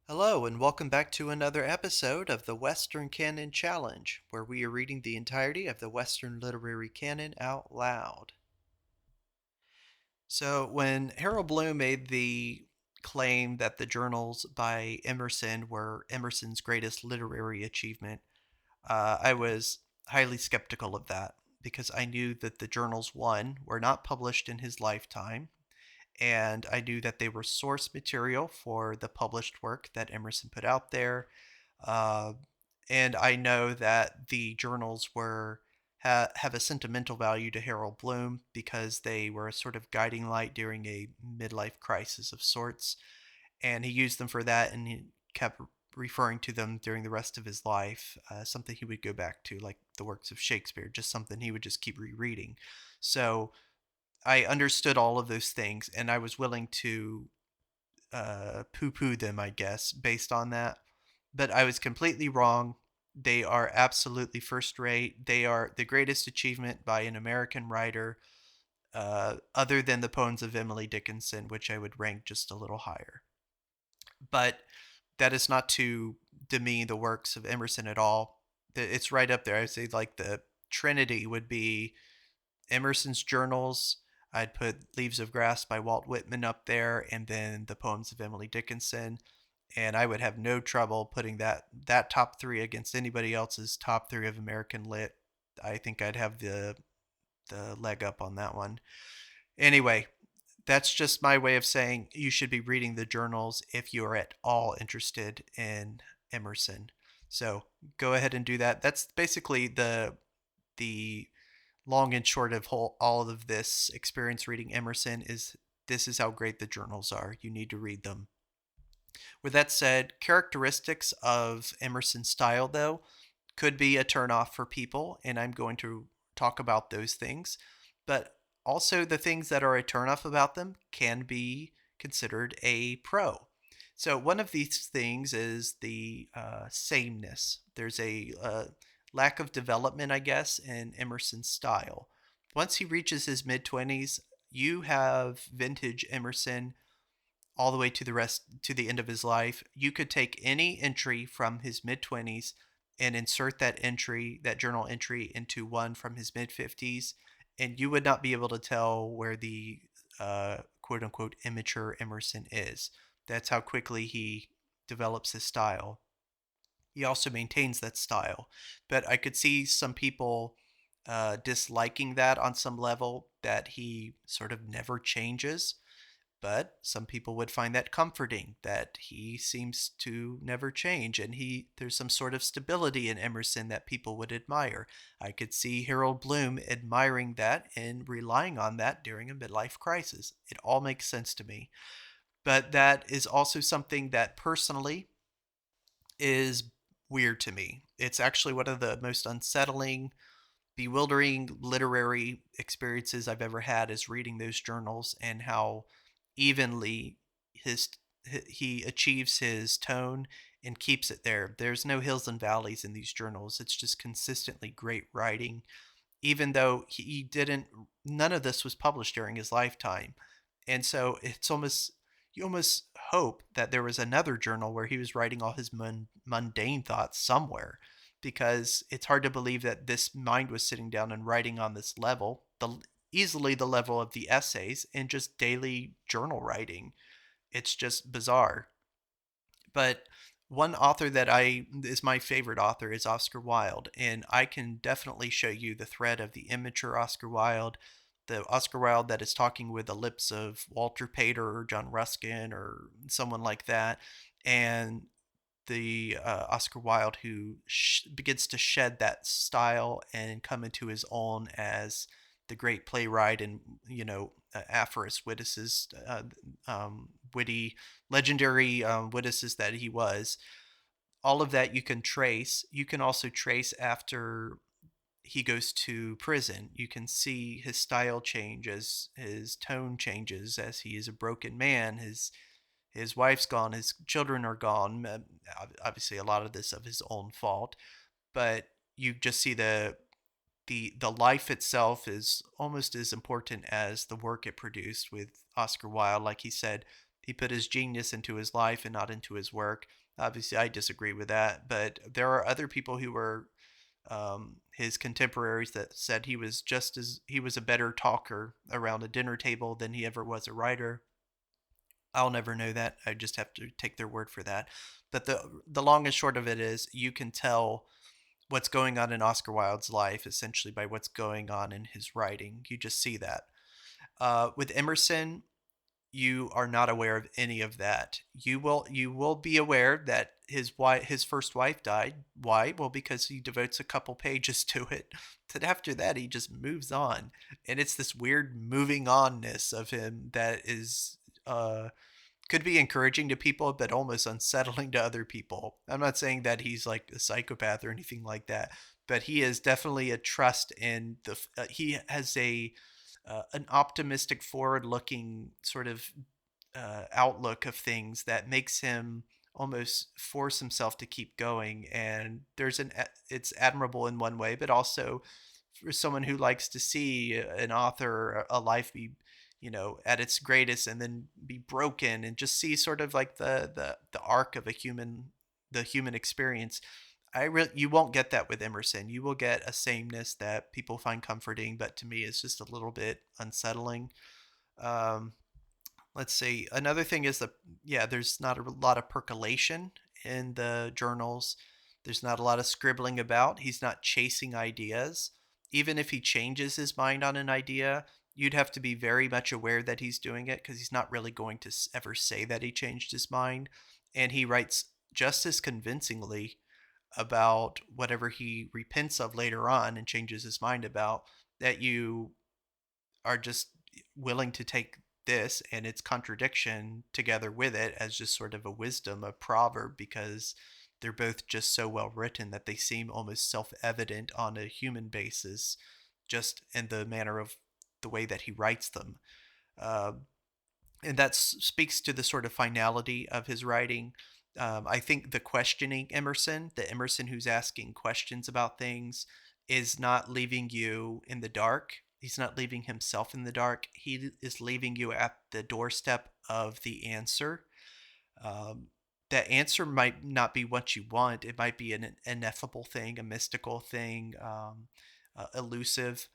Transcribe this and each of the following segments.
Hello, and welcome back to another episode of the Western Canon Challenge, where we are reading the entirety of the Western literary canon out loud. So, when Harold Bloom made the claim that the journals by Emerson were Emerson's greatest literary achievement, I was highly skeptical of that because I knew that the journals, one, were not published in his lifetime, and I knew that they were source material for the published work that Emerson put out there. Uh, and I know that the journals have a sentimental value to Harold Bloom because they were a sort of guiding light during a midlife crisis of sorts, and he used them for that, and he kept referring to them during the rest of his life. Something he would go back to, like the works of Shakespeare, just something he would just keep rereading. So I understood all of those things, and I was willing to poo-poo them, I guess, based on that. But I was completely wrong. They are absolutely first rate. They are the greatest achievement by an American writer, other than the poems of Emily Dickinson, which I would rank just a little higher. But that is not to demean the works of Emerson at all. It's right up there. I would say like the Trinity would be Emerson's journals. I'd put Leaves of Grass by Walt Whitman up there, and then the poems of Emily Dickinson. And I would have no trouble putting that top three against anybody else's top three of American lit. I think I'd have the leg up on that one. Anyway, that's just my way of saying you should be reading the journals if you are at all interested in Emerson. So go ahead and do that. That's basically the long and short of all of this experience reading Emerson is this is how great the journals are. You need to read them. With that said, characteristics of Emerson's style, though, could be a turnoff for people, and I'm going to talk about those things. But also, the things that are a turnoff about them can be considered a pro. So, one of these things is the sameness. There's a lack of development, I guess, in Emerson's style. Once he reaches his mid 20s, you have vintage Emerson all the way to the end of his life. You could take any entry from his mid 20s and insert that journal entry into one from his mid 50s, and you would not be able to tell where the quote unquote immature Emerson is. That's how quickly he develops his style. He also maintains that style, but I could see some people disliking that on some level, that he sort of never changes. But some people would find that comforting, that he seems to never change, and there's some sort of stability in Emerson that people would admire. I could see Harold Bloom admiring that and relying on that during a midlife crisis. It all makes sense to me. But that is also something that personally is weird to me. It's actually one of the most unsettling, bewildering literary experiences I've ever had, is reading those journals and how evenly his he achieves his tone and keeps it there. There's no hills and valleys in these journals. It's just consistently great writing, even though he didn't none of this was published during his lifetime. And so it's almost you almost hope that there was another journal where he was writing all his mundane thoughts somewhere, because it's hard to believe that this mind was sitting down and writing on this level, easily the level of the essays and just daily journal writing. It's just bizarre. But one author that I is my favorite author is Oscar Wilde, and I can definitely show you the thread of the immature Oscar Wilde, the Oscar Wilde that is talking with the lips of Walter Pater or John Ruskin or someone like that, and the Oscar Wilde who begins to shed that style and come into his own as the great playwright and aphorist witticist, witty, legendary witticist that he was. All of that you can trace. You can also trace after he goes to prison. You can see his style change as his tone changes as he is a broken man. His wife's gone, his children are gone. Obviously, a lot of this of his own fault, but you just see the life itself is almost as important as the work it produced with Oscar Wilde. Like he said, He put his genius into his life and not into his work. Obviously, I disagree with that, but there are other people who were his contemporaries that said he was a better talker around a dinner table than he ever was a writer. I'll never know that. I just have to take their word for that. But the long and short of it is, you can tell what's going on in Oscar Wilde's life essentially by what's going on in his writing. You just see that. With Emerson, you are not aware of any of that. You will be aware that his first wife died. Why? Well, because he devotes a couple pages to it. But after that, he just moves on, and it's this weird moving onness of him that is could be encouraging to people, but almost unsettling to other people. I'm not saying that he's like a psychopath or anything like that, but he is definitely a trust in the. He has a an optimistic, forward-looking sort of outlook of things that makes him almost force himself to keep going. And it's admirable in one way, but also for someone who likes to see an author, a life be, at its greatest and then be broken, and just see sort of like the arc of the human experience. You won't get that with Emerson. You will get a sameness that people find comforting, but to me it's just a little bit unsettling. um, let's see. Another thing is yeah, there's not a lot of percolation in the journals. There's not a lot of scribbling about. He's not chasing ideas. Even if he changes his mind on an idea, you'd have to be very much aware that he's doing it, because he's not really going to ever say that he changed his mind. And he writes just as convincingly about whatever he repents of later on and changes his mind about, that you are just willing to take this and its contradiction together with it as just sort of a wisdom, a proverb, because they're both just so well written that they seem almost self-evident on a human basis, just in the manner of the way that he writes them. Uh, and that speaks to the sort of finality of his writing. I think the Emerson who's asking questions about things, is not leaving you in the dark. He's not leaving himself in the dark. He is leaving you at the doorstep of the answer. Um, that answer might not be what you want. It might be an ineffable thing, a mystical thing, elusive,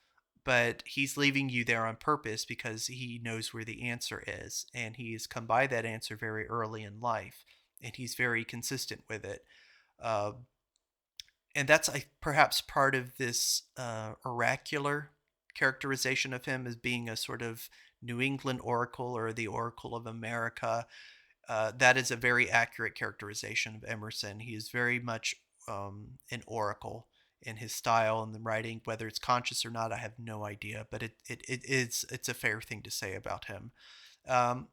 but he's leaving you there on purpose because he knows where the answer is, and he's come by that answer very early in life, and he's very consistent with it. Uh, and that's perhaps part of this oracular characterization of him as being a sort of New England oracle, or the Oracle of America. That is a very accurate characterization of Emerson. He is very much an oracle in his style and the writing. Whether it's conscious or not, I have no idea, but it's a fair thing to say about him. Um,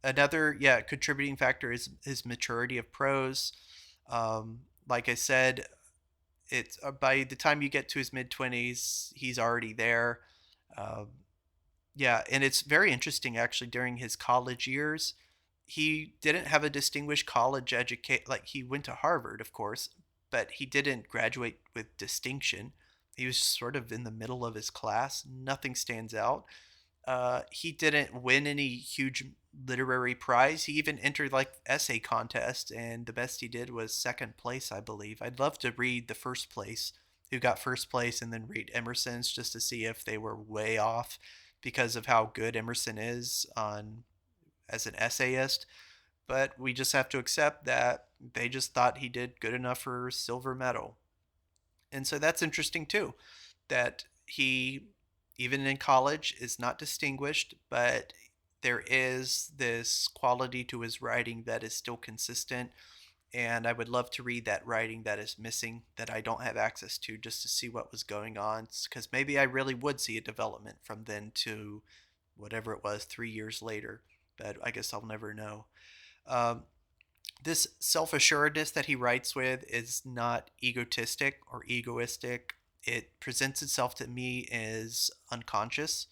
Another, yeah, contributing factor is his maturity of prose. Like I said, it's by the time you get to his mid 20s, he's already there. Um, yeah, and it's very interesting actually. During his college years, he didn't have a distinguished college educate. Like, he went to Harvard, of course, but he didn't graduate with distinction. He was sort of in the middle of his class. Nothing stands out. He didn't win any huge literary prize. He even entered like essay contest, and the best he did was second place, I believe. I'd love to read the first place, who got first place, and then read Emerson's just to see if they were way off because of how good Emerson is on as an essayist. But we just have to accept that they just thought he did good enough for silver medal. And so that's interesting too, that he, even in college, is not distinguished, but there is this quality to his writing that is still consistent. And I would love to read that writing that is missing, that I don't have access to, just to see what was going on. Because maybe I really would see a development from then to whatever it was 3 years later. But I guess I'll never know. Um, this self-assuredness that he writes with is not egotistic or egoistic. It presents itself to me as unconscious.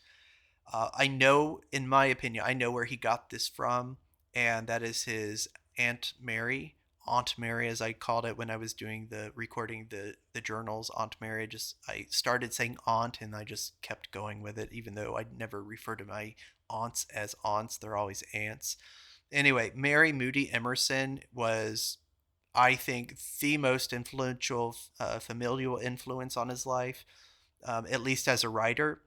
I know, in my opinion, I know where he got this from, and that is his Aunt Mary. Aunt Mary, as I called it when I was doing the recording the journals. Aunt Mary. I started saying aunt, and I just kept going with it, even though I never refer to my aunts as aunts. They're always aunts. Anyway, Mary Moody Emerson was, I think, the most influential familial influence on his life, at least as a writer.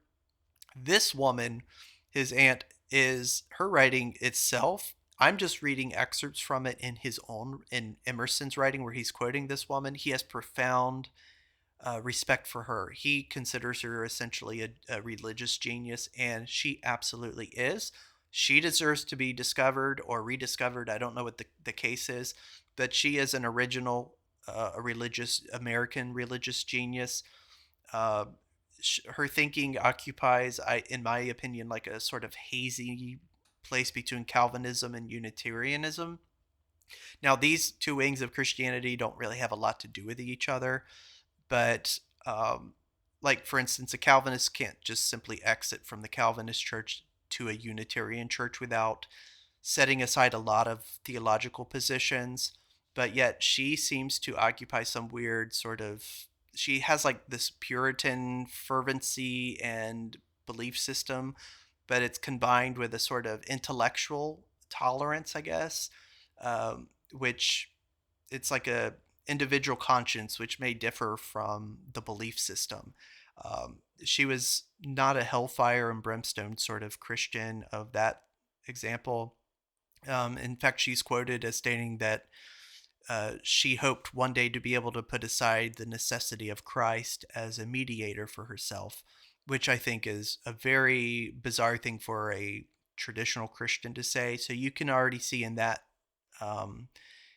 This woman, his aunt, is her writing itself. I'm just reading excerpts from it in Emerson's writing where he's quoting this woman. He has profound respect for her. He considers her essentially a religious genius, and she absolutely is. She deserves to be discovered or rediscovered. I don't know what the case is, but she is an original, a religious, American religious genius. Uh, Her thinking occupies, in my opinion, like a sort of hazy place between Calvinism and Unitarianism. Now, these two wings of Christianity don't really have a lot to do with each other, but like for instance, a Calvinist can't just simply exit from the Calvinist church to a Unitarian church without setting aside a lot of theological positions. But yet she seems to occupy some weird sort of, she has like this Puritan fervency and belief system, but it's combined with a sort of intellectual tolerance, I guess, which it's like a individual conscience which may differ from the belief system. She was not a hellfire and brimstone sort of Christian of that example. In fact, she's quoted as stating that she hoped one day to be able to put aside the necessity of Christ as a mediator for herself, which I think is a very bizarre thing for a traditional Christian to say. So you can already see um,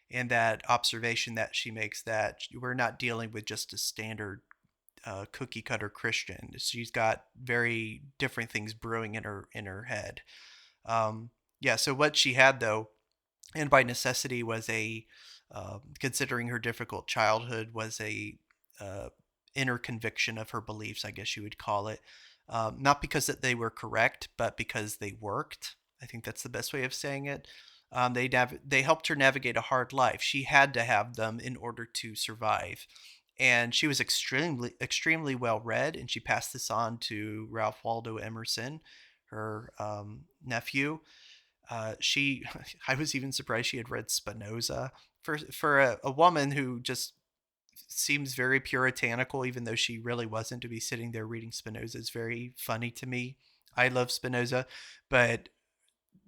in that observation that she makes that we're not dealing with just a standard cookie cutter Christian. She's got very different things brewing in her head. Um, yeah. So what she had though, and by necessity, was a considering her difficult childhood, was a uh, inner conviction of her beliefs, I guess you would call it. Not because that they were correct, but because they worked. I think that's the best way of saying it. They helped her navigate a hard life. She had to have them in order to survive, and she was extremely well read. And she passed this on to Ralph Waldo Emerson, her nephew. She, I was even surprised she had read Spinoza. For a woman who just seems very puritanical, even though she really wasn't, to be sitting there reading Spinoza is very funny to me. I love Spinoza, but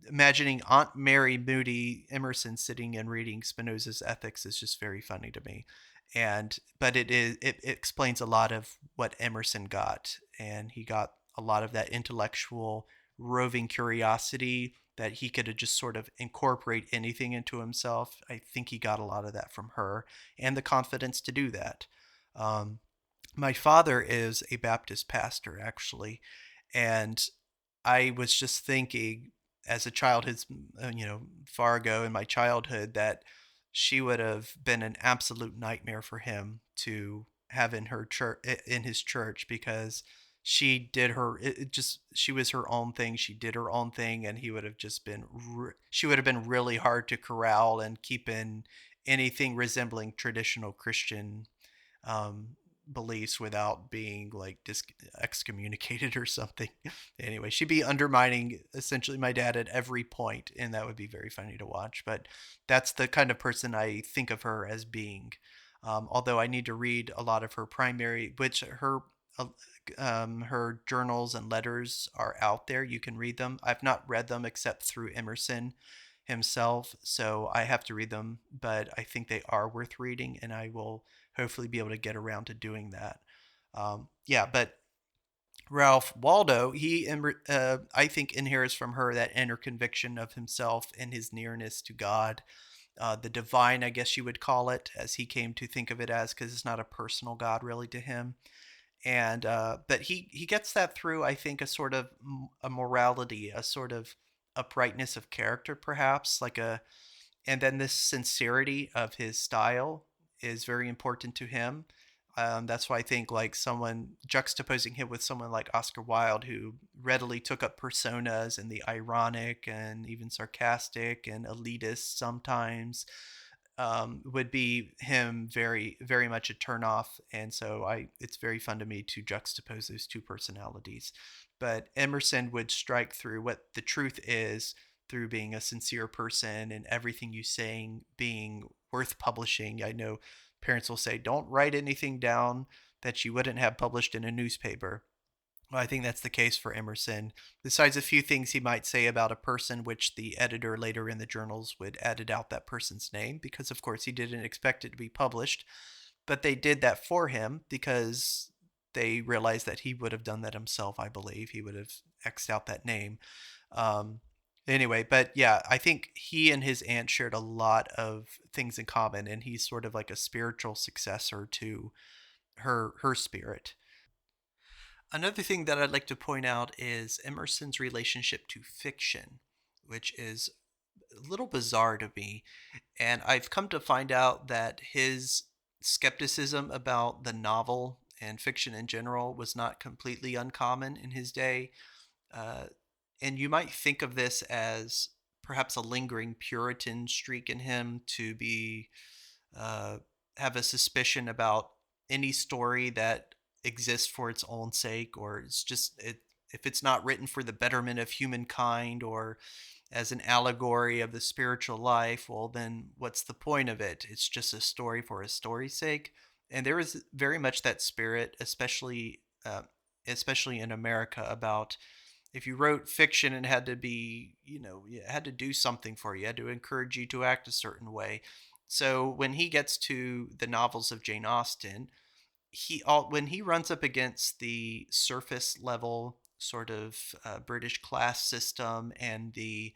imagining Aunt Mary Moody Emerson sitting and reading Spinoza's Ethics is just very funny to me. And but it explains a lot of what Emerson got, and he got a lot of that intellectual roving curiosity that he could just sort of incorporate anything into himself. I think he got a lot of that from her, and the confidence to do that. Um, my father is a Baptist pastor, actually, and I was just thinking as a child, far ago in my childhood, that she would have been an absolute nightmare for him to have in her church, in his church, because she did her, it just, she was her own thing. She did her own thing, and he would have just been, she would have been really hard to corral and keep in anything resembling traditional Christian um, beliefs without being like excommunicated or something. Anyway, she'd be undermining essentially my dad at every point, and that would be very funny to watch. But that's the kind of person I think of her as being. Although I need to read a lot of her primary, which uh, her journals and letters are out there. You can read them. I've not read them except through Emerson himself, so I have to read them, but I think they are worth reading, and I will hopefully be able to get around to doing that. Yeah, but Ralph Waldo, I think, inherits from her that inner conviction of himself and his nearness to God, the divine, I guess you would call it, as he came to think of it as, because it's not a personal God really to him. And but he gets that through, I think, a sort of a morality, a sort of uprightness of character, perhaps, like a, and then this sincerity of his style is very important to him. That's why I think like someone juxtaposing him with someone like Oscar Wilde, who readily took up personas and the ironic and even sarcastic and elitist sometimes, would be him very much a turnoff. And so it's very fun to me to juxtapose those two personalities. But Emerson would strike through what the truth is through being a sincere person and everything you saying being worth publishing. I know parents will say, don't write anything down that you wouldn't have published in a newspaper. Well, I think that's the case for Emerson. Besides a few things he might say about a person, which the editor later in the journals would edit out that person's name because, of course, he didn't expect it to be published. But they did that for him because they realized that he would have done that himself, I believe. He would have X'd out that name. Um, anyway, but yeah, I think he and his aunt shared a lot of things in common, and he's sort of like a spiritual successor to her spirit. Another thing that I'd like to point out is Emerson's relationship to fiction, which is a little bizarre to me. And I've come to find out that his skepticism about the novel and fiction in general was not completely uncommon in his day. Uh, and you might think of this as perhaps a lingering Puritan streak in him to be uh, have a suspicion about any story that exists for its own sake, or it's just if it's not written for the betterment of humankind or as an allegory of the spiritual life, well, then what's the point of it? It's just a story for a story's sake. And there is very much that spirit, especially in America, about if you wrote fiction and had to be, it had to do something for you, it had to encourage you to act a certain way. So when he gets to the novels of Jane Austen, when he runs up against the surface level sort of British class system and the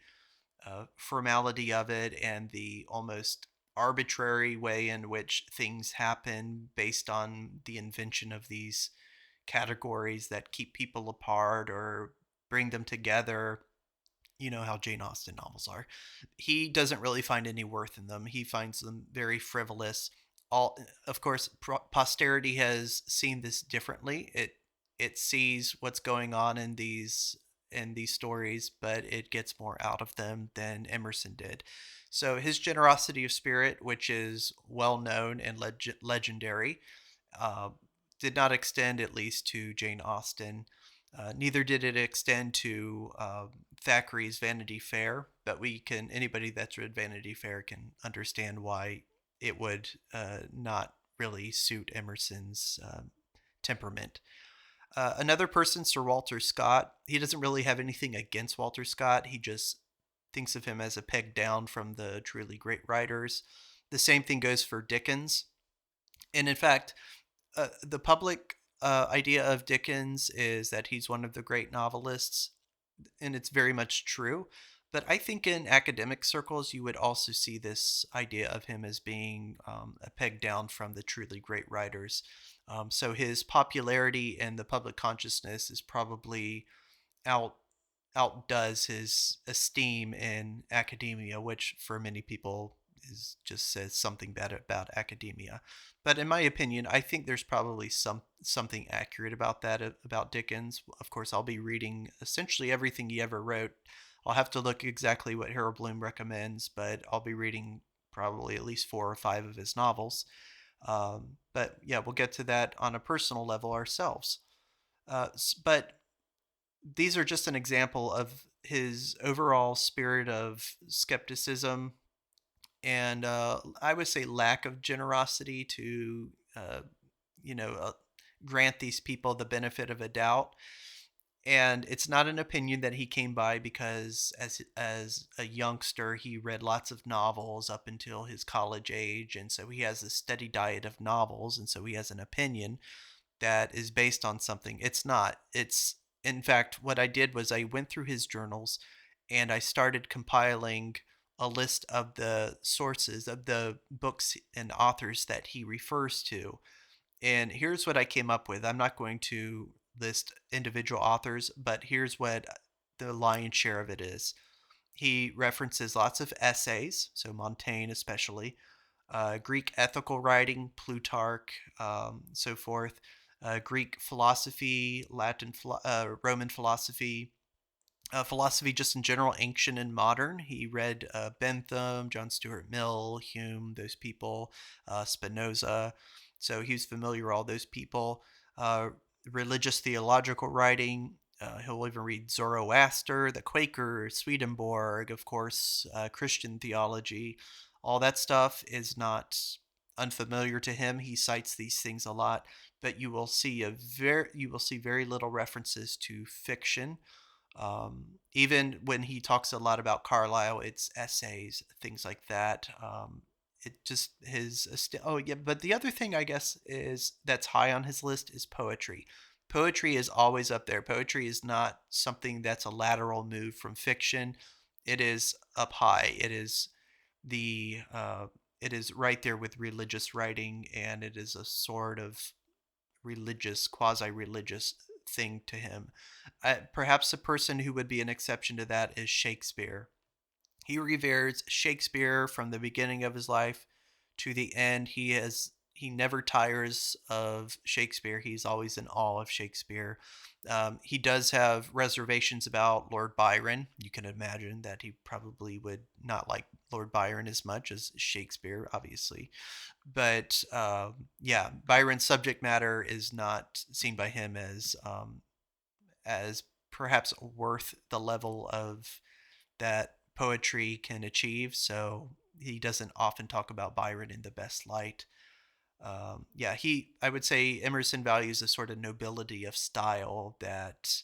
formality of it and the almost arbitrary way in which things happen based on the invention of these categories that keep people apart or bring them together. You know how Jane Austen novels are. He doesn't really find any worth in them. He finds them very frivolous. All, of course, posterity has seen this differently. It sees what's going on in these stories, but it gets more out of them than Emerson did. So his generosity of spirit, which is well known and legendary, uh, did not extend at least to Jane Austen. Neither did it extend to Thackeray's Vanity Fair, but anybody that's read Vanity Fair can understand why it would not really suit Emerson's temperament. Another person, Sir Walter Scott, he doesn't really have anything against Walter Scott. He just thinks of him as a peg down from the truly great writers. The same thing goes for Dickens. And in fact, the public idea of Dickens is that he's one of the great novelists, and it's very much true. But I think in academic circles, you would also see this idea of him as being a peg down from the truly great writers. So his popularity in the public consciousness is probably out outdoes his esteem in academia, which for many people is just says something bad about academia. But in my opinion, I think there's probably something accurate about that about Dickens. Of course, I'll be reading essentially everything he ever wrote. I'll have to look exactly what Harold Bloom recommends, but I'll be reading probably at least 4 or 5 of his novels. But yeah, we'll get to that on a personal level ourselves. But these are just an example of his overall spirit of skepticism and I would say lack of generosity to, uh, you know, uh, grant these people the benefit of a doubt. And it's not an opinion that he came by because as a youngster he read lots of novels up until his college age, and so he has a steady diet of novels, and so he has an opinion that is based on something. It's not. It's in fact what I did was I went through his journals and I started compiling a list of the sources of the books and authors that he refers to. And here's what I came up with. I'm not going to list individual authors, but here's what the lion's share of it is. He references lots of essays, so Montaigne especially, Greek ethical writing, Plutarch, so forth, Greek philosophy, Roman philosophy, philosophy just in general, ancient and modern. He read Bentham, John Stuart Mill, Hume, those people, Spinoza. So he was familiar with all those people. Uh, Religious theological writing, He'll even read Zoroaster, the Quaker, Swedenborg, of course, Christian theology. All that stuff is not unfamiliar to him. He cites these things a lot, but you will see very little references to fiction. Even when he talks a lot about Carlyle, it's essays, things like that. It just oh yeah. But the other thing I guess is that's high on his list is poetry. Poetry is always up there. Poetry is not something that's a lateral move from fiction. It is up high. The it is right there with religious writing, and it is a sort of religious, quasi-religious thing to him. Perhaps a person who would be an exception to that is Shakespeare. He reveres Shakespeare from the beginning of his life to the end. He never tires of Shakespeare. He's always in awe of Shakespeare. He does have reservations about Lord Byron. You can imagine that he probably would not like Lord Byron as much as Shakespeare, obviously. But yeah, Byron's subject matter is not seen by him as perhaps worth the level of that poetry can achieve. So he doesn't often talk about Byron in the best light. Yeah, I would say Emerson values a sort of nobility of style that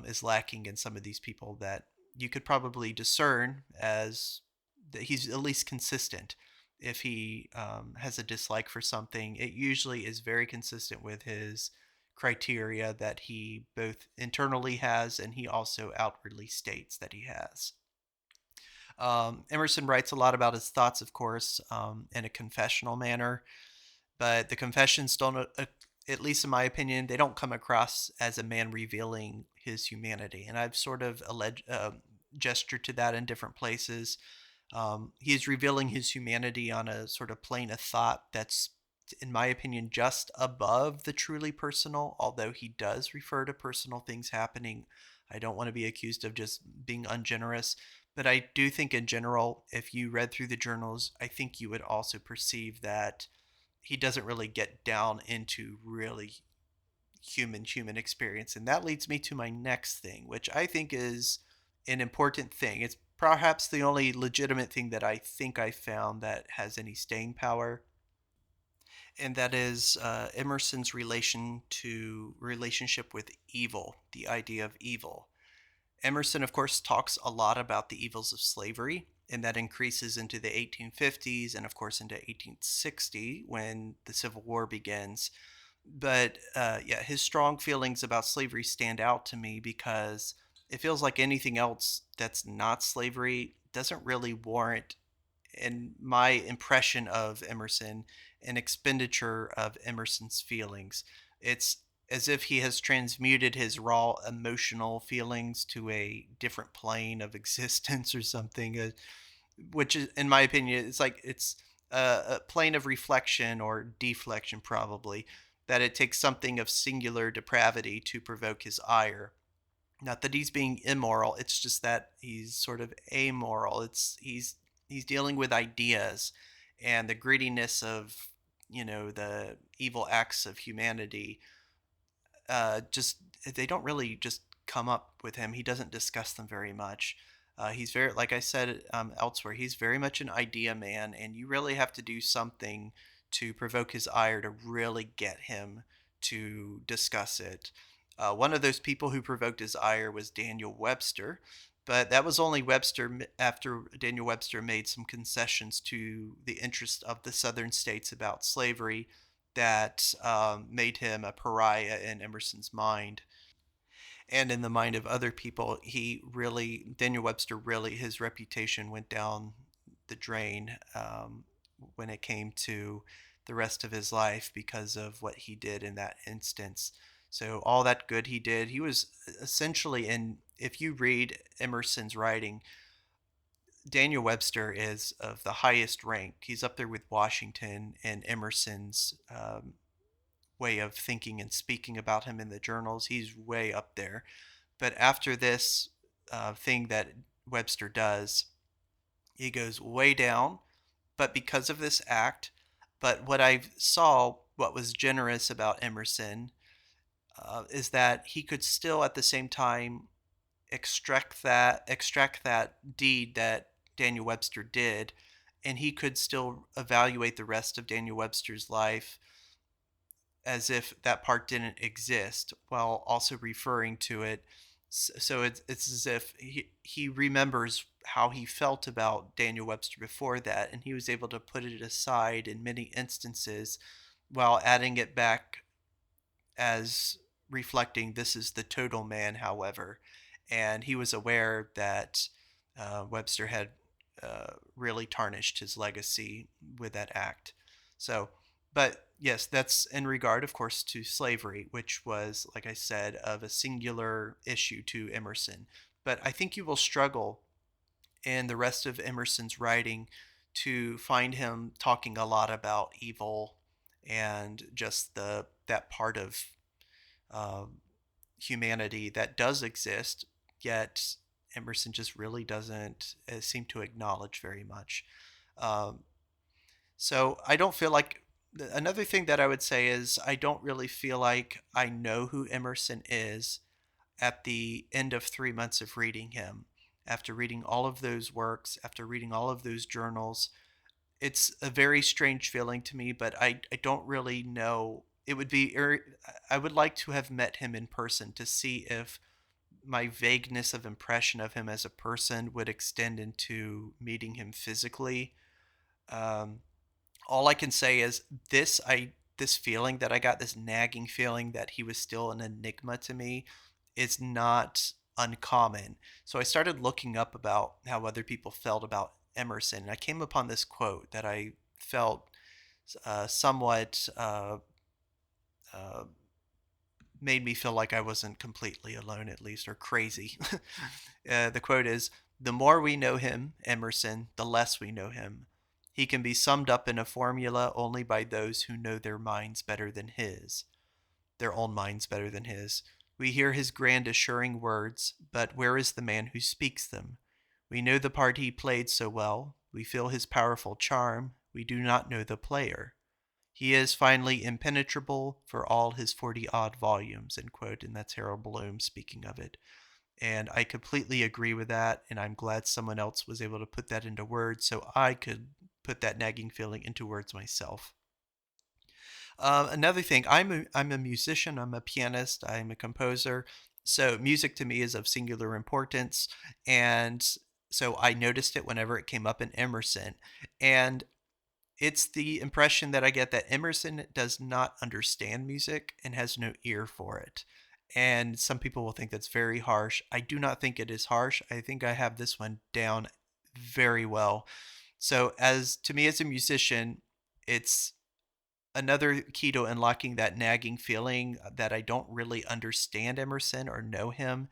is lacking in some of these people that you could probably discern as that he's at least consistent. If he has a dislike for something, it usually is very consistent with his criteria that he both internally has and he also outwardly states that he has. Emerson writes a lot about his thoughts, of course, in a confessional manner, but the confessions don't, at least in my opinion, they don't come across as a man revealing his humanity. And I've sort of gestured to that in different places. He's revealing his humanity on a sort of plane of thought that's, in my opinion, just above the truly personal, although he does refer to personal things happening. I don't want to be accused of just being ungenerous, but I do think in general, if you read through the journals, I think you would also perceive that he doesn't really get down into really human experience. And that leads me to my next thing, which I think is an important thing. It's perhaps the only legitimate thing that I think I found that has any staying power, and that is Emerson's relationship with evil, the idea of evil. Emerson, of course, talks a lot about the evils of slavery, and that increases into the 1850s and, of course, into 1860 when the Civil War begins. But yeah, his strong feelings about slavery stand out to me because it feels like anything else that's not slavery doesn't really warrant, in my impression of Emerson, an expenditure of Emerson's feelings. It's as if he has transmuted his raw emotional feelings to a different plane of existence or something, which is, in my opinion, it's a plane of reflection or deflection, probably, that it takes something of singular depravity to provoke his ire. Not that he's being immoral, it's just that he's sort of amoral. He's dealing with ideas and the grittiness of, the evil acts of humanity. Just they don't really just come up with him. He doesn't discuss them very much. He's very, like I said elsewhere, he's very much an idea man, and you really have to do something to provoke his ire to really get him to discuss it. One of those people who provoked his ire was Daniel Webster, but that was only Webster after Daniel Webster made some concessions to the interest of the Southern states about slavery that made him a pariah in Emerson's mind and in the mind of other people. Daniel Webster really, his reputation went down the drain when it came to the rest of his life because of what he did in that instance. So, all that good he did, he was essentially if you read Emerson's writing, Daniel Webster is of the highest rank. He's up there with Washington and Emerson's way of thinking and speaking about him in the journals. He's way up there. But after this thing that Webster does, he goes way down. But because of this act, but what I saw, what was generous about Emerson, is that he could still at the same time extract that deed that Daniel Webster did, and he could still evaluate the rest of Daniel Webster's life as if that part didn't exist, while also referring to it. So it's as if he remembers how he felt about Daniel Webster before that, and he was able to put it aside in many instances while adding it back as reflecting this is the total man, however. And he was aware that Webster had really tarnished his legacy with that act. So, but yes, that's in regard, of course, to slavery, which was, like I said, of a singular issue to Emerson. But I think you will struggle in the rest of Emerson's writing to find him talking a lot about evil and just the that part of um, humanity that does exist, yet Emerson just really doesn't seem to acknowledge very much. Um, so I don't feel like another thing that I would say is I don't really feel like I know who Emerson is at the end of 3 months of reading him. After reading all of those works, after reading all of those journals, it's a very strange feeling to me, but I don't really know. It would be, I would like to have met him in person to see if my vagueness of impression of him as a person would extend into meeting him physically. Um, all I can say is this feeling that I got, this nagging feeling that he was still an enigma to me, is not uncommon. So I started looking up about how other people felt about Emerson, and I came upon this quote that I felt somewhat uh, made me feel like I wasn't completely alone, at least, or crazy. The quote is, "The more we know him, Emerson, the less we know him. He can be summed up in a formula only by those who know their minds better than his, their own minds better than his. We hear his grand assuring words, but where is the man who speaks them? We know the part he played so well. We feel his powerful charm. We do not know the player. He is finally impenetrable for all his 40 odd volumes," end quote. And that's Harold Bloom speaking of it. And I completely agree with that. And I'm glad someone else was able to put that into words so I could put that nagging feeling into words myself. Another thing, I'm a musician, I'm a pianist, I'm a composer. So music to me is of singular importance. And so I noticed it whenever it came up in Emerson. And it's the impression that I get that Emerson does not understand music and has no ear for it. And some people will think that's very harsh. I do not think it is harsh. I think I have this one down very well. So, as to me as a musician, it's another key to unlocking that nagging feeling that I don't really understand Emerson or know him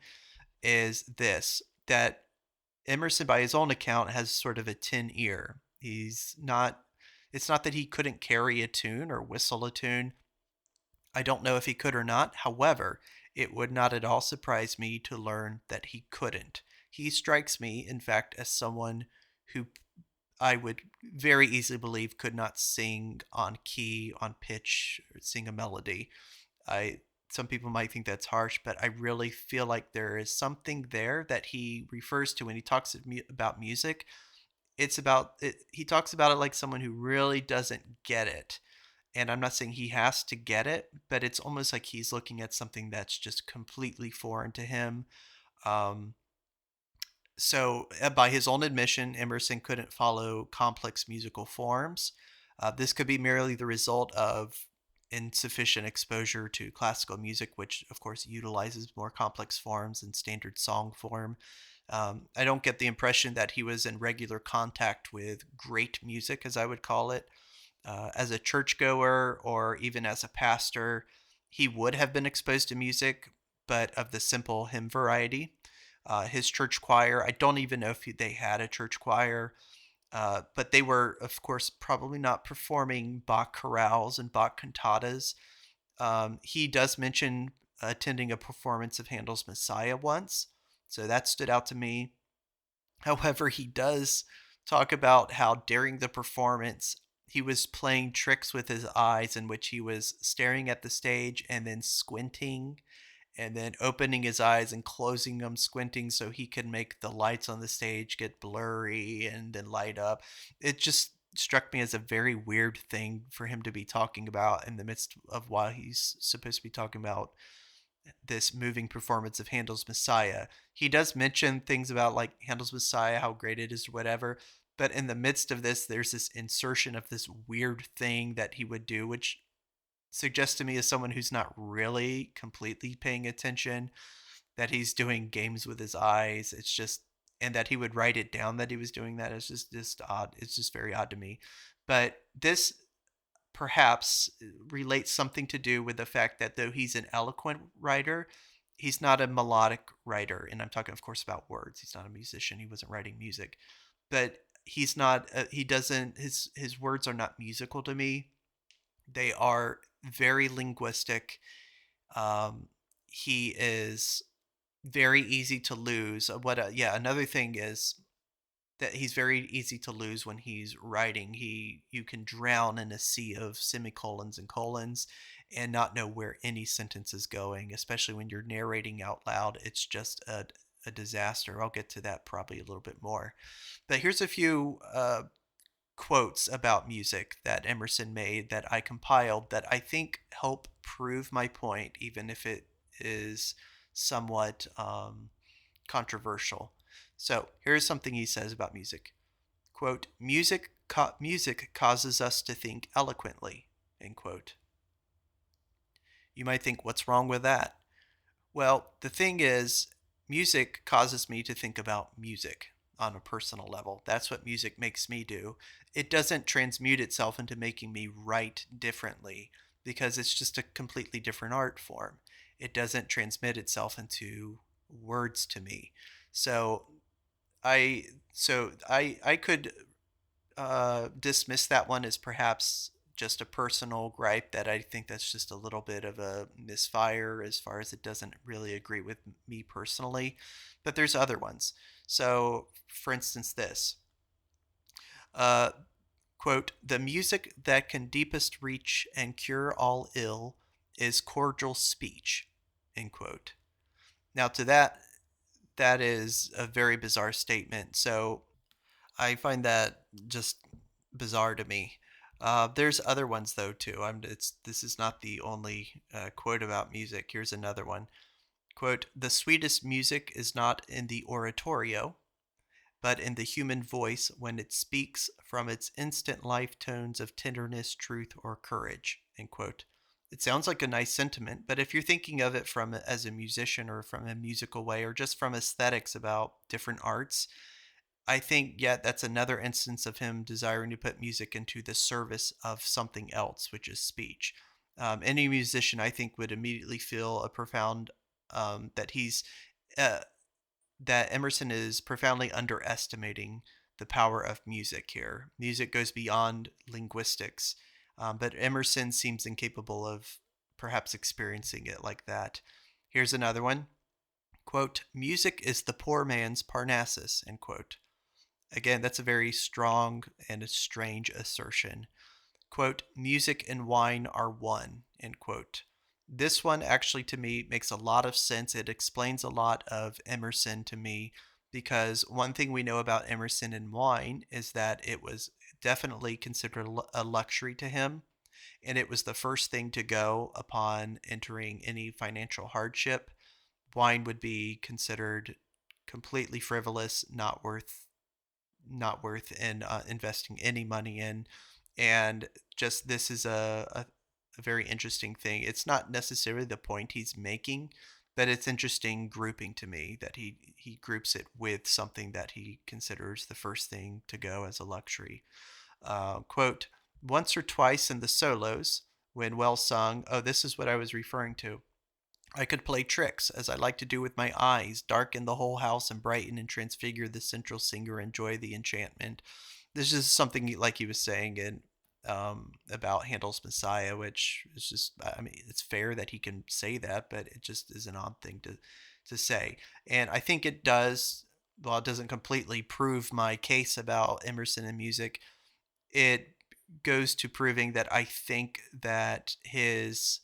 is this, that Emerson, by his own account, has sort of a tin ear. He's not, it's not that he couldn't carry a tune or whistle a tune. I don't know if he could or not. However, it would not at all surprise me to learn that he couldn't. He strikes me, in fact, as someone who I would very easily believe could not sing on key, on pitch, or sing a melody. I Some people might think that's harsh, but I really feel like there is something there that he refers to when he talks about music. It's about it, he talks about it like someone who really doesn't get it. And I'm not saying he has to get it, but it's almost like he's looking at something that's just completely foreign to him. Um, by his own admission, Emerson couldn't follow complex musical forms. This could be merely the result of insufficient exposure to classical music, which, of course, utilizes more complex forms than standard song form. I don't get the impression that he was in regular contact with great music, as I would call it. As a churchgoer or even as a pastor, he would have been exposed to music, but of the simple hymn variety. His church choir, I don't even know if they had a church choir, but they were, of course, probably not performing Bach chorales and Bach cantatas. He does mention attending a performance of Handel's Messiah once, so that stood out to me. However, he does talk about how during the performance he was playing tricks with his eyes in which he was staring at the stage and then squinting and then opening his eyes and closing them, squinting so he could make the lights on the stage get blurry and then light up. It just struck me as a very weird thing for him to be talking about in the midst of while he's supposed to be talking about this moving performance of Handel's Messiah. He does mention things about like Handel's Messiah, how great it is, or whatever. But in the midst of this, there's this insertion of this weird thing that he would do, which suggests to me as someone who's not really completely paying attention that he's doing games with his eyes. It's just, and that he would write it down that he was doing that. It's just odd. It's just very odd to me. But this perhaps relates something to do with the fact that though he's an eloquent writer, he's not a melodic writer. And I'm talking, of course, about words. He's not a musician. He wasn't writing music, but he's not. He doesn't. His words are not musical to me. They are very linguistic. Um, he is very easy to lose. Yeah, another thing is that he's very easy to lose when he's writing. You can drown in a sea of semicolons and colons and not know where any sentence is going, especially when you're narrating out loud. It's just a disaster. I'll get to that probably a little bit more. But here's a few quotes about music that Emerson made that I compiled that I think help prove my point, even if it is somewhat controversial. So here's something he says about music. Quote, music causes us to think eloquently, end quote. You might think, what's wrong with that? Well, the thing is, music causes me to think about music on a personal level. That's what music makes me do. It doesn't transmute itself into making me write differently because it's just a completely different art form. It doesn't transmit itself into words to me. So I could dismiss that one as perhaps just a personal gripe that I think that's just a little bit of a misfire as far as it doesn't really agree with me personally. But there's other ones. So, for instance, this uh, quote, the music that can deepest reach and cure all ill is cordial speech, end quote. Now, to that is a very bizarre statement. So, I find that just bizarre to me. There's other ones though too. This is not the only quote about music. Here's another one. Quote, the sweetest music is not in the oratorio, but in the human voice when it speaks from its instant life tones of tenderness, truth, or courage, end quote. It sounds like a nice sentiment, but if you're thinking of it from as a musician or from a musical way or just from aesthetics about different arts, I think, yeah, that's another instance of him desiring to put music into the service of something else, which is speech. Any musician, I think, would immediately feel a profound that uh, that Emerson is profoundly underestimating the power of music here. Music goes beyond linguistics, but Emerson seems incapable of perhaps experiencing it like that. Here's another one. Quote, music is the poor man's Parnassus, end quote. Again, that's a very strong and a strange assertion. Quote, music and wine are one, end quote. This one actually to me makes a lot of sense. It explains a lot of Emerson to me because one thing we know about Emerson and wine is that it was definitely considered a luxury to him. And it was the first thing to go upon entering any financial hardship. Wine would be considered completely frivolous, not worth in investing any money in. And just this is a very interesting thing. It's not necessarily the point he's making, but it's interesting grouping to me that he groups it with something that he considers the first thing to go as a luxury. Quote, once or twice in the solos, when well sung, oh, this is what I was referring to. I could play tricks, as I like to do with my eyes, darken the whole house and brighten and transfigure the central singer, enjoy the enchantment. This is something like he was saying in about Handel's Messiah, which is just, I mean, it's fair that he can say that, but it just is an odd thing to say. And I think it does, while it doesn't completely prove my case about Emerson and music, it goes to proving that I think that his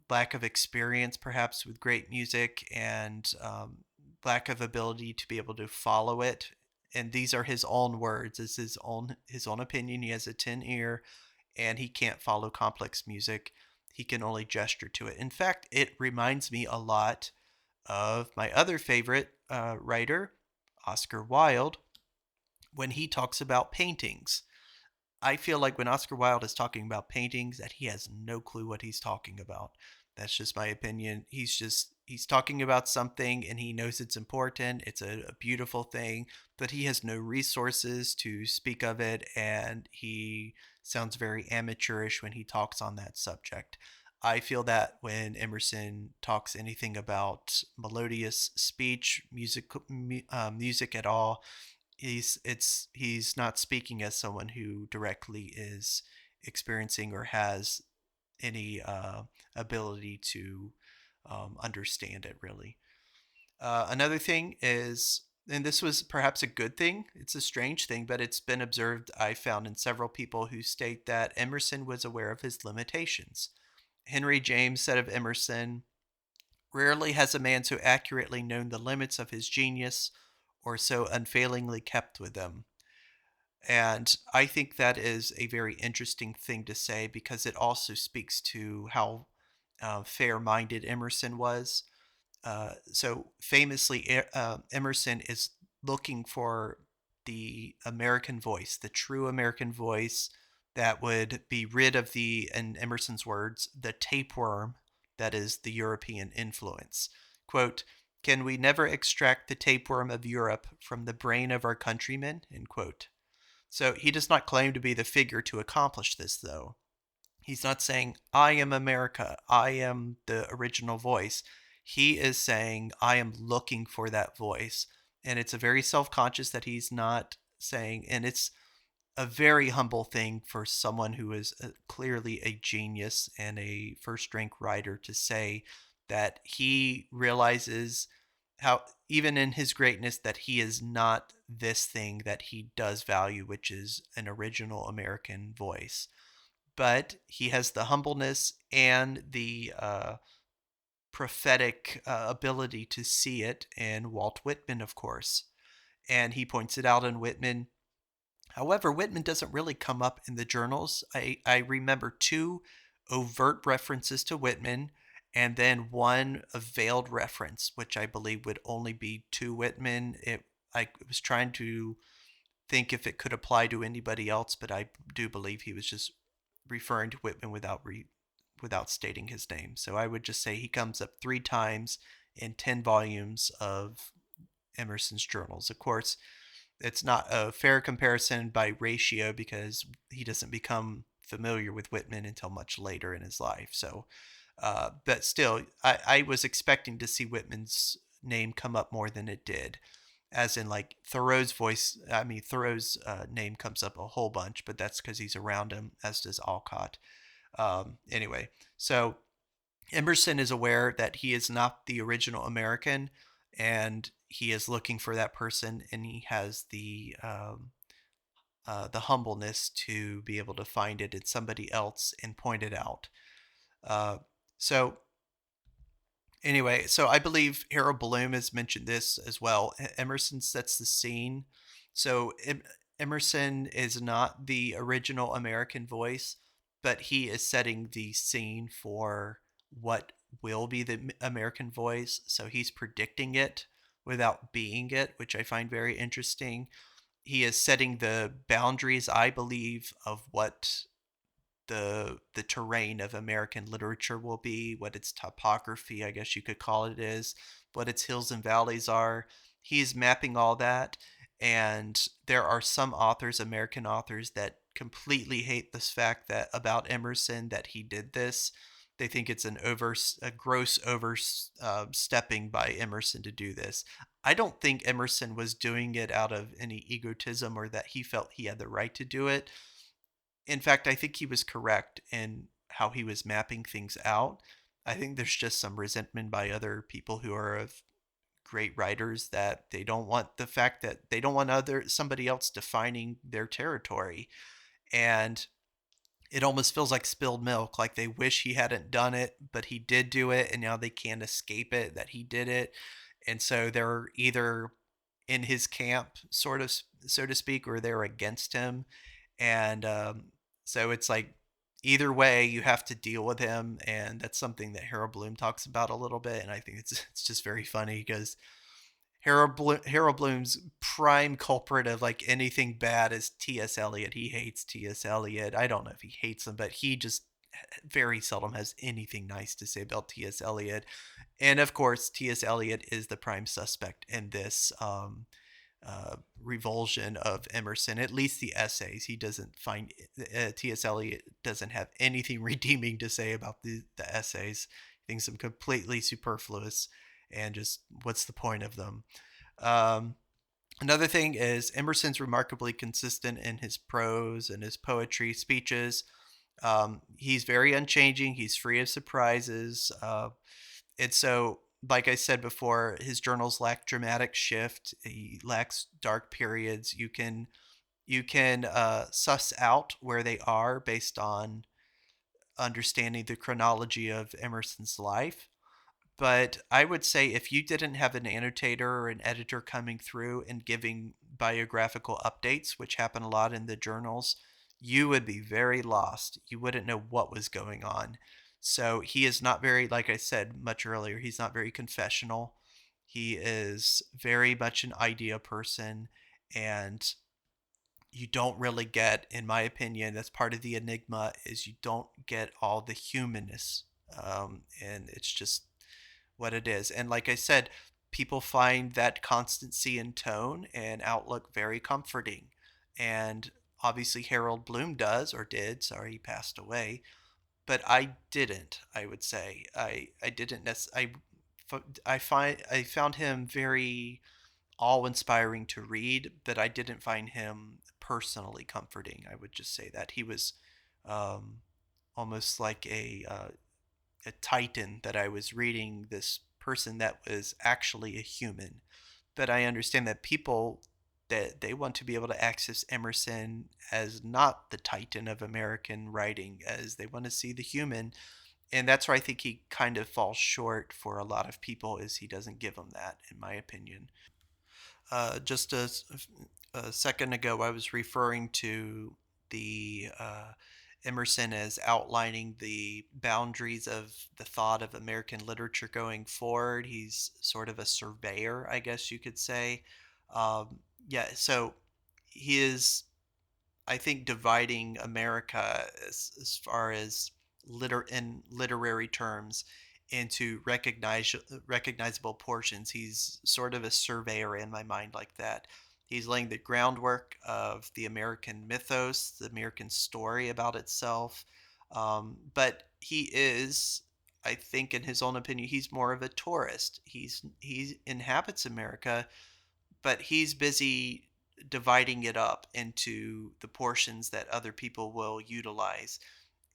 lack of experience, perhaps with great music, and lack of ability to be able to follow it. And these are his own words. It's his own opinion. He has a tin ear, and he can't follow complex music. He can only gesture to it. In fact, it reminds me a lot of my other favorite writer, Oscar Wilde, when he talks about paintings. I feel like when Oscar Wilde is talking about paintings, that he has no clue what he's talking about. That's just my opinion. He's talking about something and he knows it's important. It's a beautiful thing, but he has no resources to speak of it, and he sounds very amateurish when he talks on that subject. I feel that when Emerson talks anything about melodious speech, music at all, he's not speaking as someone who directly is experiencing or has any ability to understand it really. Another thing is, and this was perhaps a good thing, it's a strange thing, but it's been observed, I found, in several people who state that Emerson was aware of his limitations. Henry James said of Emerson, rarely has a man so accurately known the limits of his genius or so unfailingly kept with them. And I think that is a very interesting thing to say because it also speaks to how fair minded Emerson was. So famously, Emerson is looking for the American voice, the true American voice that would be rid of the, in Emerson's words, the tapeworm that is the European influence. Quote, can we never extract the tapeworm of Europe from the brain of our countrymen? End quote. So he does not claim to be the figure to accomplish this, though. He's not saying, I am America, I am the original voice. He is saying, I am looking for that voice. And it's a very self conscious that he's not saying, and it's a very humble thing for someone who is clearly a genius and a first rank writer to say that he realizes how, even in his greatness, that he is not this thing that he does value, which is an original American voice. But he has the humbleness and the prophetic ability to see it in Walt Whitman, of course. And he points it out in Whitman. However, Whitman doesn't really come up in the journals. I remember two overt references to Whitman and then one a veiled reference, which I believe would only be to Whitman. I was trying to think if it could apply to anybody else, but I do believe he was just referring to Whitman without stating his name. So I would just say he comes up three times in 10 volumes of Emerson's journals. Of course, it's not a fair comparison by ratio because he doesn't become familiar with Whitman until much later in his life. So, but still, I was expecting to see Whitman's name come up more than it did. As in, like Thoreau's voice, I mean, Thoreau's name comes up a whole bunch, but that's because he's around him, as does Alcott. Anyway, so Emerson is aware that he is not the original American, and he is looking for that person, and he has the humbleness to be able to find it in somebody else and point it out. Uh, so anyway, so I believe Harold Bloom has mentioned this as well. Emerson sets the scene. So Emerson is not the original American voice, but he is setting the scene for what will be the American voice. So he's predicting it without being it, which I find very interesting. He is setting the boundaries, I believe, of what the terrain of American literature will be, what its topography, I guess you could call it, is, what its hills and valleys are. He's mapping all that, and there are some authors, American authors, that completely hate this fact that about Emerson that he did this. They think it's a gross overstepping by Emerson to do this. I don't think Emerson was doing it out of any egotism or that he felt he had the right to do it. In fact, I think he was correct in how he was mapping things out. I think there's just some resentment by other people who are of great writers that they don't want the fact that they don't want other somebody else defining their territory. and it almost feels like spilled milk. Like they wish he hadn't done it, but he did do it, and now they can't escape it that he did it. And so they're either in his camp, sort of, so to speak, or they're against him. And so it's like either way, you have to deal with him, and that's something that Harold Bloom talks about a little bit. And I think it's just very funny because Harold Bloom's prime culprit of like anything bad is T.S. Eliot. He hates T.S. Eliot. I don't know if he hates him, but he just very seldom has anything nice to say about T.S. Eliot. And of course, T.S. Eliot is the prime suspect in this revulsion of Emerson. At least the essays, he doesn't find T.S. Eliot doesn't have anything redeeming to say about the essays. He thinks them completely superfluous, and just what's the point of them? Um, Another thing is Emerson's remarkably consistent in his prose and his poetry speeches. He's very unchanging. He's free of surprises. And so, like I said before, his journals lack dramatic shift. He lacks dark periods. You can suss out where they are based on understanding the chronology of Emerson's life. But I would say if you didn't have an annotator or an editor coming through and giving biographical updates, which happen a lot in the journals, you would be very lost. You wouldn't know what was going on. So he is not very, like I said much earlier, he's not very confessional. He is very much an idea person, and you don't really get, in my opinion, that's part of the enigma, is you don't get all the humanness. And it's just what it is. And like I said, people find that constancy in tone and outlook very comforting. And obviously Harold Bloom does, or did, sorry, he passed away. But I didn't, I would say. I didn't necessarily. I found him very awe-inspiring to read, but I didn't find him personally comforting. I would just say that he was um, almost like a titan that I was reading, this person that was actually a human. But I understand that people that they want to be able to access Emerson as not the titan of American writing, as they want to see the human. And that's where I think he kind of falls short for a lot of people, is he doesn't give them that, in my opinion. Just a second ago, I was referring to the Emerson as outlining the boundaries of the thought of American literature going forward. He's sort of a surveyor, I guess you could say. Yeah, so he is, I think, dividing America as far as in literary terms into recognizable portions. He's sort of a surveyor in my mind like that. He's laying the groundwork of the American mythos, the American story about itself. But he is, I think, in his own opinion, he's more of a tourist. He inhabits America, but he's busy dividing it up into the portions that other people will utilize.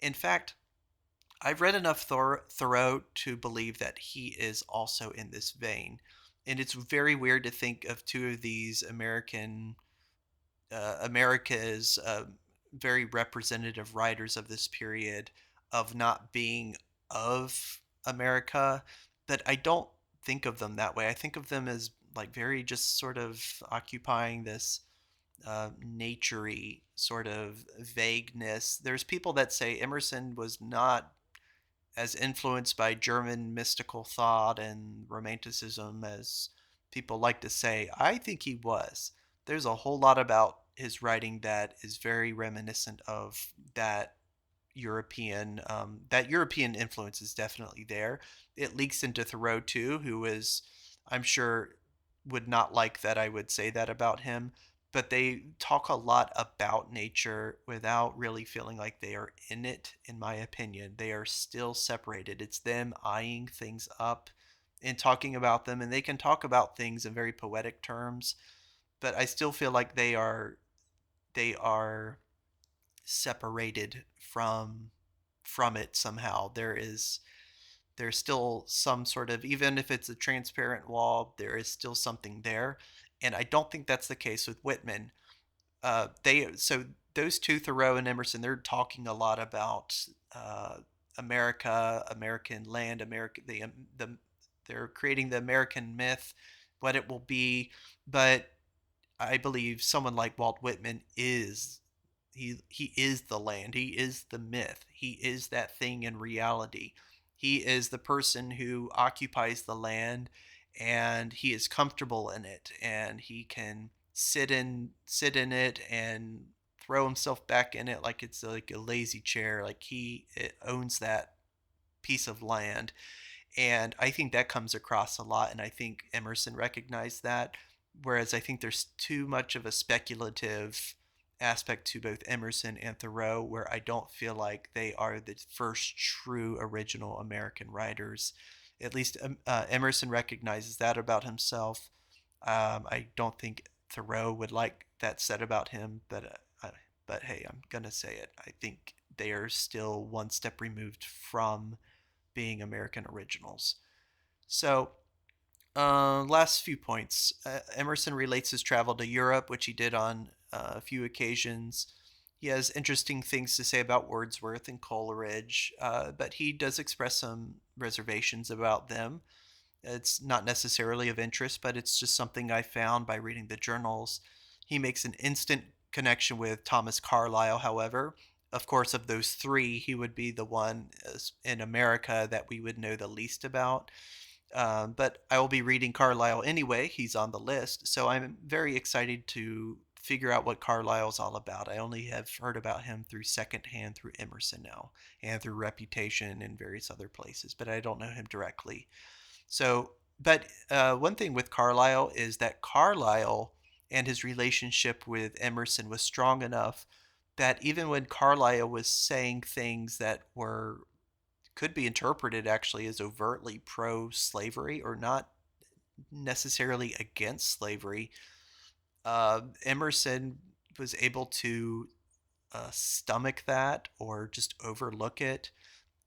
In fact, I've read enough Thoreau to believe that he is also in this vein. And it's very weird to think of two of these America's very representative writers of this period of not being of America, but I don't think of them that way. I think of them as like very just sort of occupying this naturey sort of vagueness. There's people that say Emerson was not as influenced by German mystical thought and Romanticism as people like to say. I think he was. There's a whole lot about his writing that is very reminiscent of that European influence is definitely there. It leaks into Thoreau too, who is, I'm sure, would not like that I would say that about him. But they talk a lot about nature without really feeling like they are in it, in my opinion. They are still separated. It's them eyeing things up and talking about them, and they can talk about things in very poetic terms, but I still feel like they are separated from it somehow. There's still some sort of, even if it's a transparent wall, there is still something there. And I don't think that's the case with Whitman. they so those two, Thoreau and Emerson, they're talking a lot about uh, America, American land, America. The they're creating the American myth, what it will be. But I believe someone like Walt Whitman is he is the land. He is the myth. He is that thing in reality. He is the person who occupies the land and he is comfortable in it and he can sit in it and throw himself back in it like it's like a lazy chair, like he owns that piece of land. And I think that comes across a lot. And I think Emerson recognized that. Whereas I think there's too much of a speculative aspect to both Emerson and Thoreau, where I don't feel like they are the first true original American writers. At least Emerson recognizes that about himself. I don't think Thoreau would like that said about him, but hey, I'm gonna say it. I think they are still one step removed from being American originals. So, last few points. Emerson relates his travel to Europe, which he did on a few occasions. He has interesting things to say about Wordsworth and Coleridge, but he does express some reservations about them. It's not necessarily of interest, but it's just something I found by reading the journals. He makes an instant connection with Thomas Carlyle, however. Of course, of those three, he would be the one in America that we would know the least about. But I will be reading Carlyle anyway. He's on the list. So I'm very excited to figure out what Carlyle's all about. I only have heard about him through secondhand through Emerson now and through Reputation and various other places, but I don't know him directly. So, but one thing with Carlyle is that Carlyle and his relationship with Emerson was strong enough that even when Carlyle was saying things that were could be interpreted actually as overtly pro-slavery or not necessarily against slavery, Emerson was able to stomach that or just overlook it.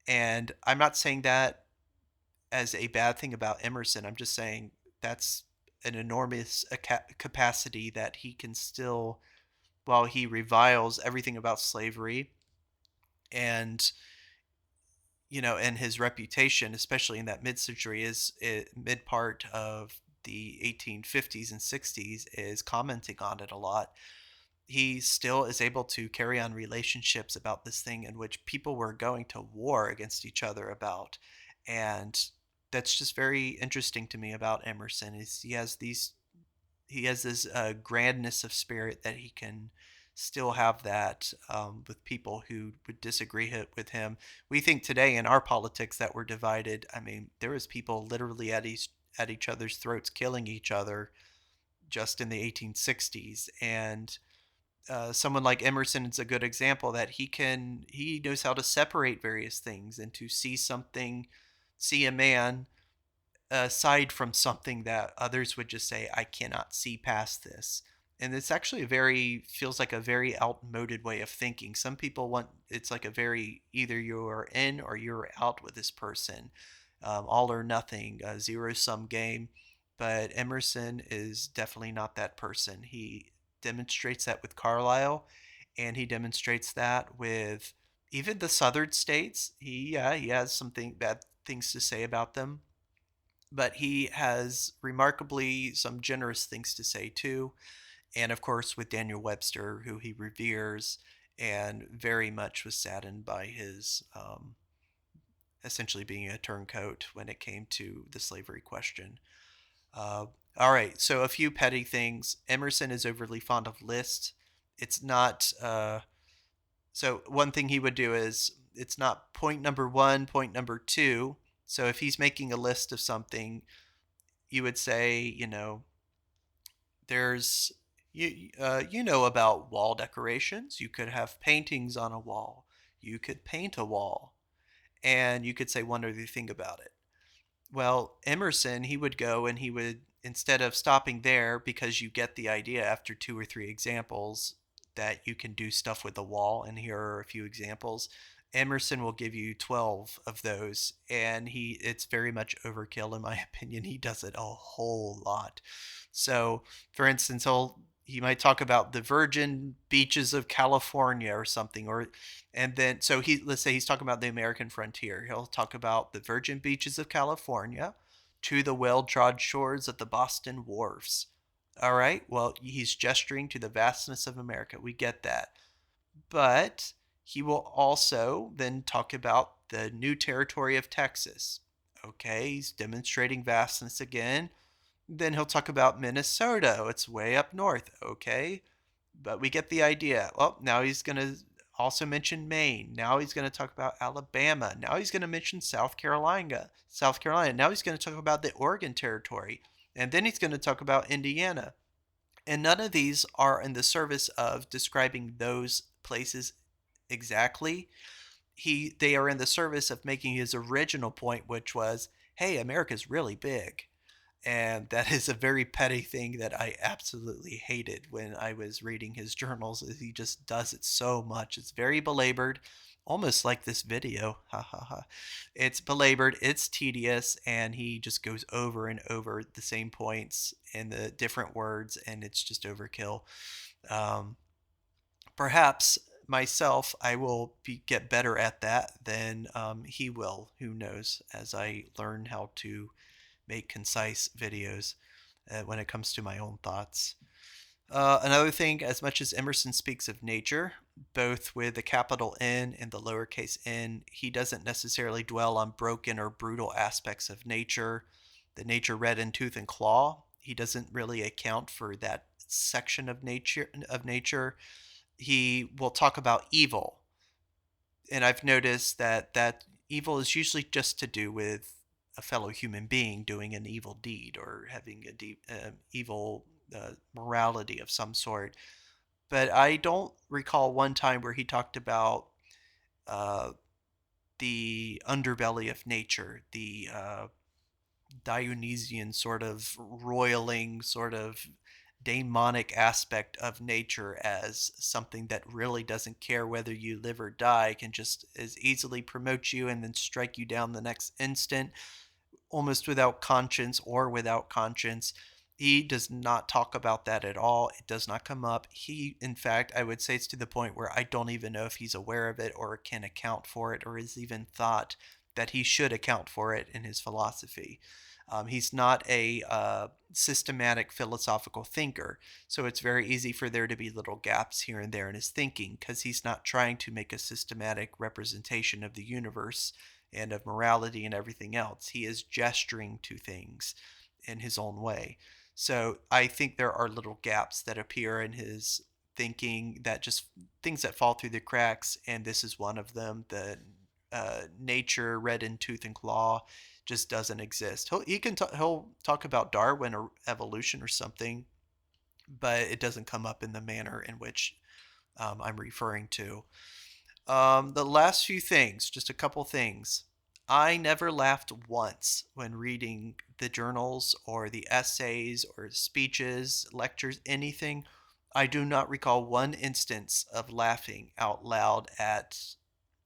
And I'm not saying that as a bad thing about Emerson. I'm just saying that's an enormous capacity that he can still, while he reviles everything about slavery and and his reputation, especially in that mid-century, is mid part of the 1850s and 60s, is commenting on it a lot. He still is able to carry on relationships about this thing in which people were going to war against each other about. And that's just very interesting to me about Emerson is he has this grandness of spirit that he can still have that with people who would disagree with him. We think today in our politics that we're divided. I mean, there was people literally at each other's throats killing each other just in the 1860s. And someone like Emerson is a good example that he knows how to separate various things and to see a man aside from something that others would just say, I cannot see past this. And it's actually feels like a very outmoded way of thinking. Some people want, it's like a very, either you're in or you're out with this person, all or nothing, a zero sum game. But Emerson is definitely not that person. He demonstrates that with Carlyle, and he demonstrates that with even the Southern states. He has something bad things to say about them, but he has remarkably some generous things to say too. And of course, with Daniel Webster, who he reveres and very much was saddened by his essentially being a turncoat when it came to the slavery question. Uh, all right, so a few petty things. Emerson is overly fond of lists. It's not. So one thing he would do is it's not point number one, point number two. So if he's making a list of something, you would say, there's you know about wall decorations. You could have paintings on a wall. You could paint a wall, and you could say one other thing about it. Well, Emerson, he would go and he would, instead of stopping there, because you get the idea after two or three examples that you can do stuff with the wall, and here are a few examples. Emerson will give you 12 of those, and it's very much overkill in my opinion. He does it a whole lot. So, for instance, he might talk about the virgin beaches of California or something, or and then so he let's say he's talking about the American frontier. He'll talk about the virgin beaches of California to the well-trod shores of the Boston wharfs. All right. Well, he's gesturing to the vastness of America. We get that. But he will also then talk about the new territory of Texas. Okay, he's demonstrating vastness again. Then he'll talk about Minnesota. It's way up north. Okay, but we get the idea. Well, now he's going to also mention Maine. Now he's going to talk about Alabama. Now he's going to mention South Carolina. South Carolina. Now he's going to talk about the Oregon Territory. And then he's going to talk about Indiana. And none of these are in the service of describing those places exactly. They are in the service of making his original point, which was, hey, America's really big. And that is a very petty thing that I absolutely hated when I was reading his journals. He just does it so much. It's very belabored, almost like this video. Ha ha ha. It's belabored, it's tedious, and he just goes over and over the same points in the different words, and it's just overkill. Um, Perhaps myself, I will get better at that than he will. Who knows? As I learn how to make concise videos when it comes to my own thoughts. Another thing, as much as Emerson speaks of nature, both with the capital N and the lowercase n, he doesn't necessarily dwell on broken or brutal aspects of nature. The nature red in tooth and claw, he doesn't really account for that section of nature. He will talk about evil, and I've noticed that evil is usually just to do with a fellow human being doing an evil deed or having a evil morality of some sort. But I don't recall one time where he talked about uh, the underbelly of nature, the Dionysian sort of roiling, sort of demonic aspect of nature as something that really doesn't care whether you live or die, can just as easily promote you and then strike you down the next instant, almost without conscience or without conscience. He does not talk about that at all. It does not come up. He, in fact, I would say it's to the point where I don't even know if he's aware of it or can account for it or has even thought that he should account for it in his philosophy. He's not a systematic philosophical thinker, so it's very easy for there to be little gaps here and there in his thinking because he's not trying to make a systematic representation of the universe and of morality and everything else. He is gesturing to things in his own way. So I think there are little gaps that appear in his thinking, that just things that fall through the cracks, and this is one of them. The nature red in tooth and claw just doesn't exist. He'll talk about Darwin or evolution or something, but it doesn't come up in the manner in which I'm referring to. The last few things, just a couple things. I never laughed once when reading the journals or the essays or speeches, lectures, anything. I do not recall one instance of laughing out loud at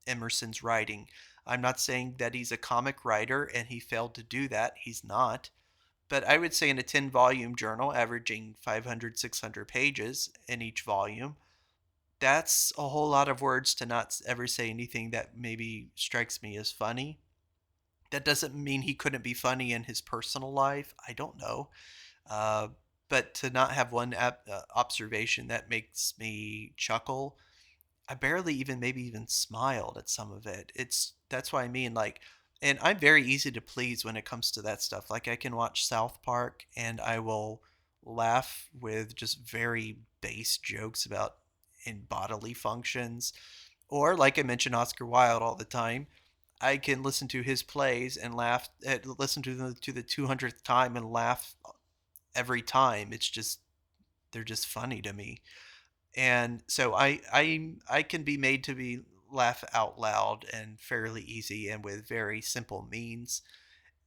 Emerson's writing. I'm not saying that he's a comic writer and he failed to do that. He's not. But I would say in a 10 volume journal, averaging 500, 600 pages in each volume, that's a whole lot of words to not ever say anything that maybe strikes me as funny. That doesn't mean he couldn't be funny in his personal life. I don't know. Uh, but to not have one observation that makes me chuckle, I barely even maybe even smiled at some of it. It's that's what I mean. Like, and I'm very easy to please when it comes to that stuff. Like I can watch South Park and I will laugh with just very base jokes about in bodily functions. Or like I mentioned Oscar Wilde all the time. I can listen to his plays and laugh listen to them to the 200th time and laugh every time. It's just they're just funny to me, and so I can be made to be laugh out loud and fairly easy and with very simple means.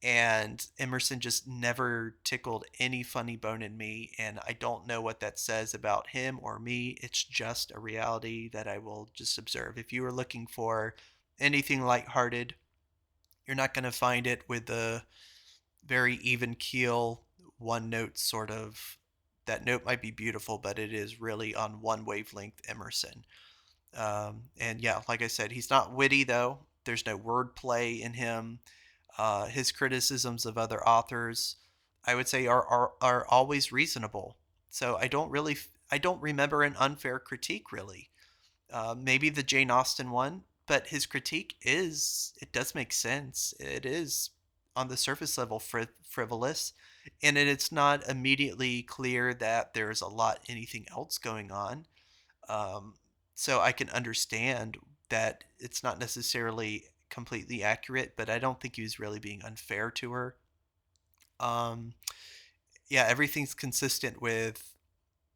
And Emerson just never tickled any funny bone in me, and I don't know what that says about him or me. It's just a reality that I will just observe. If you are looking for anything lighthearted, you're not going to find it with the very even keel, one note sort of that note might be beautiful, but it is really on one wavelength Emerson. And yeah, like I said, he's not witty though. There's no wordplay in him. His criticisms of other authors, I would say, are always reasonable. So I don't remember an unfair critique really. Maybe the Jane Austen one, but his critique it does make sense. It is on the surface level frivolous, and it's not immediately clear that there's a lot anything else going on. Um, so I can understand that it's not necessarily completely accurate, but I don't think he was really being unfair to her. Um, yeah, everything's consistent with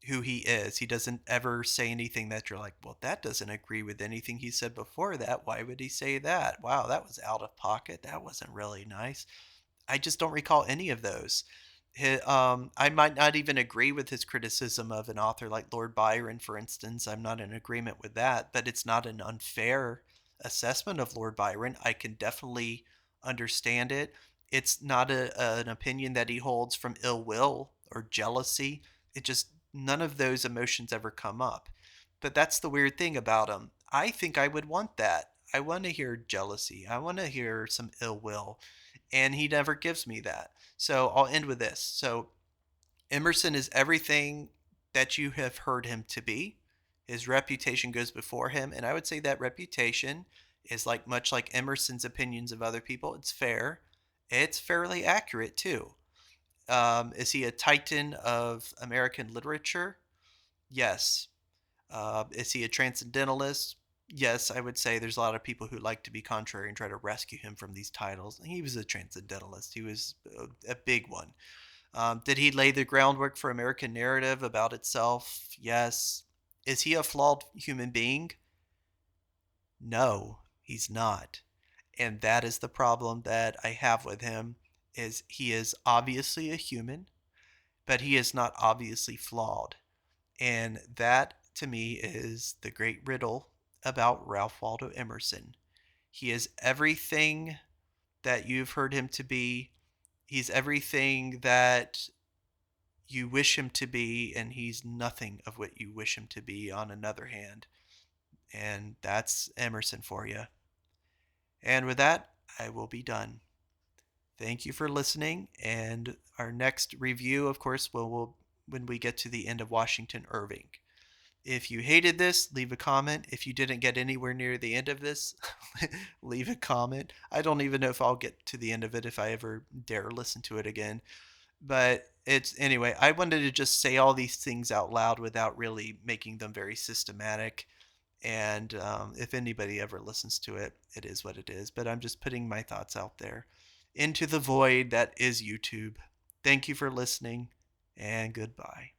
who he is. He doesn't ever say anything that you're like, well, that doesn't agree with anything he said before that. Why would he say that? Wow, that was out of pocket. That wasn't really nice. I just don't recall any of those. I might not even agree with his criticism of an author like Lord Byron, for instance. I'm not in agreement with that, but it's not an unfair assessment of Lord Byron. I can definitely understand it. It's not an opinion that he holds from ill will or jealousy. It just, none of those emotions ever come up. But that's the weird thing about him. I think I would want that. I want to hear jealousy. I want to hear some ill will, and he never gives me that. So I'll end with this. So Emerson is everything that you have heard him to be. His reputation goes before him, and I would say that reputation is like much like Emerson's opinions of other people. It's fair. It's fairly accurate too. Is he a titan of American literature? Yes. Is he a transcendentalist? Yes, I would say there's a lot of people who like to be contrary and try to rescue him from these titles. He was a transcendentalist. He was a big one. Did he lay the groundwork for American narrative about itself? Yes. Is he a flawed human being? No, he's not. And that is the problem that I have with him is he is obviously a human, but he is not obviously flawed. And that, to me, is the great riddle about Ralph Waldo Emerson. He is everything that you've heard him to be. He's everything that you wish him to be, and he's nothing of what you wish him to be on another hand. And that's Emerson for you. And with that, I will be done. Thank you for listening. And our next review, of course, will when we get to the end of Washington Irving. If you hated this, leave a comment. If you didn't get anywhere near the end of this, leave a comment. I don't even know if I'll get to the end of it if I ever dare listen to it again. But it's anyway, I wanted to just say all these things out loud without really making them very systematic. And if anybody ever listens to it, it is what it is. But I'm just putting my thoughts out there into the void that is YouTube. Thank you for listening, and goodbye.